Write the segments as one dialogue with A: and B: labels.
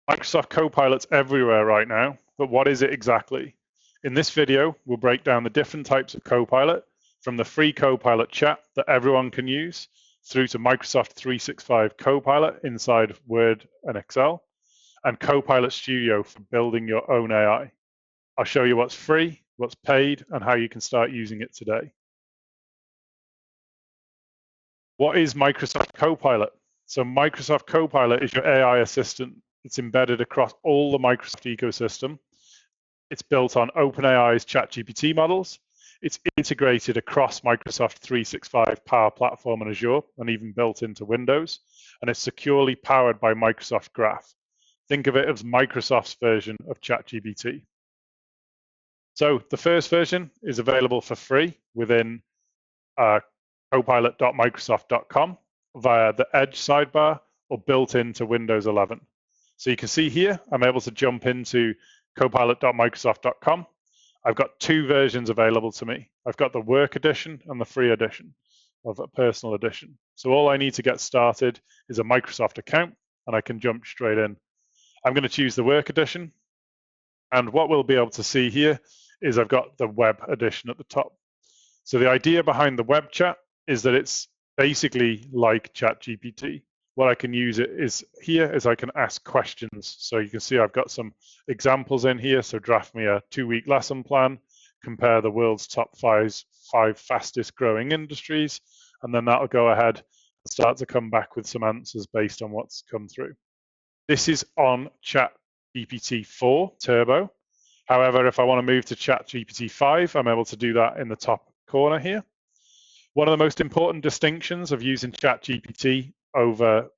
A: Microsoft Copilot's everywhere right now, but what is it exactly? In this video, we'll break down the different types of Copilot, from the free Copilot Chat that everyone can use, through to Microsoft 365 Copilot inside Word and Excel, and Copilot Studio for building your own AI. I'll show you what's free, what's paid, and how you can start using it today. What is Microsoft Copilot? So Microsoft Copilot is your AI assistant. It's embedded across all the Microsoft ecosystem. It's built on OpenAI's ChatGPT models. It's integrated across Microsoft 365 Power Platform and Azure, and even built into Windows. And it's securely powered by Microsoft Graph. Think of it as Microsoft's version of ChatGPT. So the first version is available for free within copilot.microsoft.com via the Edge sidebar or built into Windows 11. So you can see here, I'm able to jump into copilot.microsoft.com. I've got two versions available to me. I've got the work edition and the free edition of a personal edition. So all I need to get started is a Microsoft account and I can jump straight in. I'm going to choose the work edition. And what we'll be able to see here is I've got the web edition at the top. So the idea behind the web chat is that it's basically like ChatGPT. What I can use it is here is I can ask questions. So you can see I've got some examples in here. So draft me a 2-week lesson plan, compare the world's top five fastest growing industries, and then that'll go ahead and start to come back with some answers based on what's come through. This is on ChatGPT 4 Turbo. However, if I want to move to ChatGPT 5, I'm able to do that in the top corner here. One of the most important distinctions of using ChatGPT over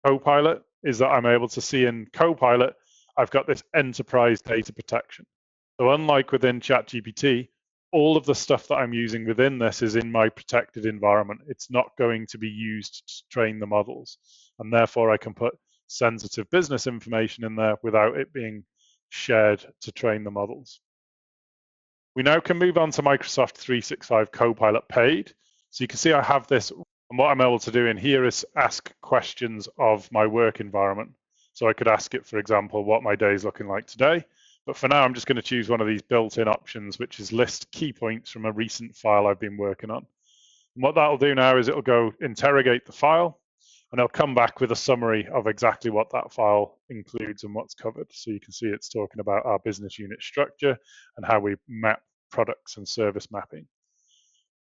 A: Copilot is that I'm able to see in Copilot, I've got this enterprise data protection. So unlike within ChatGPT, all of the stuff that I'm using within this is in my protected environment. It's not going to be used to train the models. And therefore, I can put sensitive business information in there without it being shared to train the models. We now can move on to Microsoft 365 Copilot paid. So you can see I have this, and what I'm able to do in here is ask questions of my work environment. So I could ask it, for example, what my day is looking like today. But for now, I'm just going to choose one of these built-in options, which is list key points from a recent file I've been working on. And what that'll do now is it'll go interrogate the file, and it'll come back with a summary of exactly what that file includes and what's covered. So you can see it's talking about our business unit structure and how we map products and service mapping.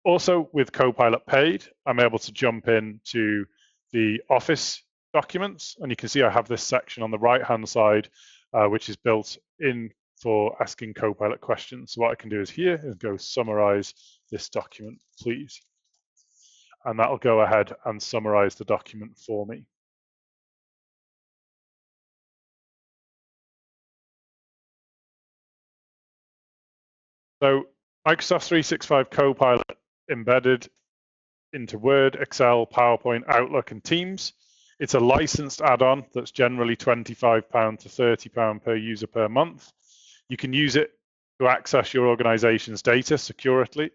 A: Also, with Copilot paid, I'm able to jump into the Office documents, and you can see I have this section on the right-hand side, which is built in for asking Copilot questions. So what I can do is here is go summarize this document, please. And that'll go ahead and summarize the document for me. So Microsoft 365 Copilot embedded into Word, Excel, PowerPoint, Outlook, and Teams. It's a licensed add-on that's generally £25 to £30 per user per month. You can use it to access your organization's data securely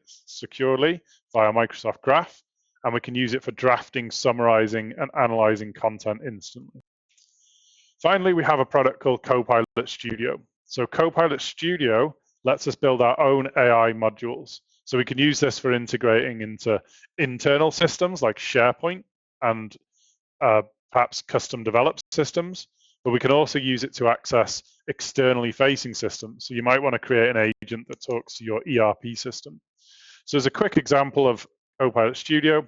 A: via Microsoft Graph, and we can use it for drafting, summarizing, and analyzing content instantly. Finally, we have a product called Copilot Studio. So Copilot Studio lets us build our own AI modules. So we can use this for integrating into internal systems like SharePoint and perhaps custom developed systems, but we can also use it to access externally facing systems. So you might want to create an agent that talks to your ERP system. So as a quick example of Copilot Studio,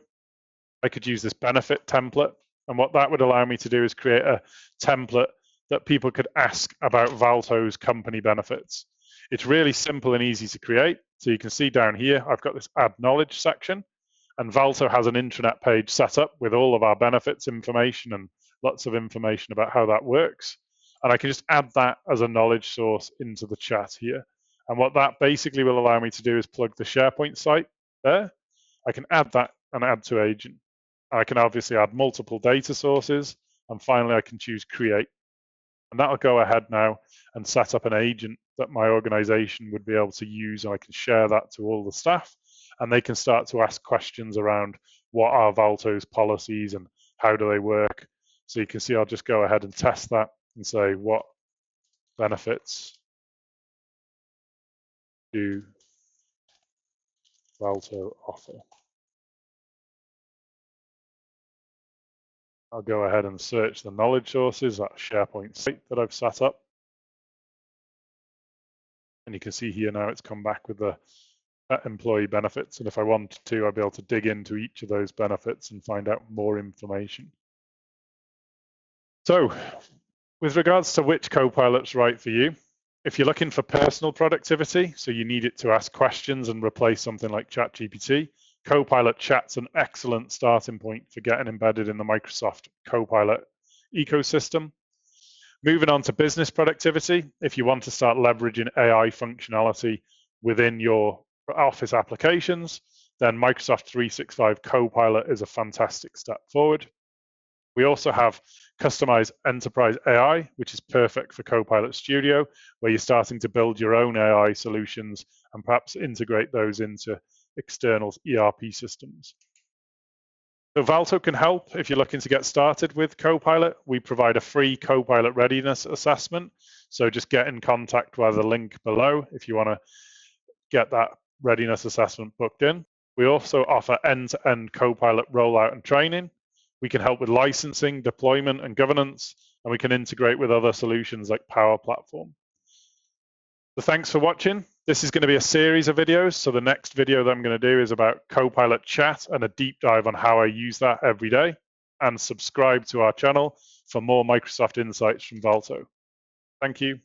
A: I could use this benefit template. And what that would allow me to do is create a template that people could ask about Valto's company benefits. It's really simple and easy to create. So you can see down here, I've got this add knowledge section, and Valto has an intranet page set up with all of our benefits information and lots of information about how that works. And I can just add that as a knowledge source into the chat here. And what that basically will allow me to do is plug the SharePoint site there. I can add that and add to agent. I can obviously add multiple data sources. And finally, I can choose create. And that'll go ahead now and set up an agent that my organization would be able to use. And I can share that to all the staff, and they can start to ask questions around what are Valto's policies and how do they work. So you can see I'll just go ahead and test that and say, what benefits do Valto offer? I'll go ahead and search the knowledge sources, that SharePoint site that I've set up. And you can see here now it's come back with the employee benefits. And if I wanted to, I'd be able to dig into each of those benefits and find out more information. So with regards to which Copilot's right for you, if you're looking for personal productivity, so you need it to ask questions and replace something like ChatGPT, Copilot Chat's an excellent starting point for getting embedded in the Microsoft Copilot ecosystem. Moving on to business productivity, if you want to start leveraging AI functionality within your Office applications, then Microsoft 365 Copilot is a fantastic step forward. We also have customized enterprise AI, which is perfect for Copilot Studio, where you're starting to build your own AI solutions and perhaps integrate those into external ERP systems. So Valto can help if you're looking to get started with Copilot. We provide a free Copilot readiness assessment. So just get in contact via the link below if you want to get that readiness assessment booked in. We also offer end-to-end Copilot rollout and training. We can help with licensing, deployment, and governance, and we can integrate with other solutions like Power Platform. So thanks for watching. This is going to be a series of videos. So the next video that I'm going to do is about Copilot Chat and a deep dive on how I use that every day. And subscribe to our channel for more Microsoft insights from Valto. Thank you.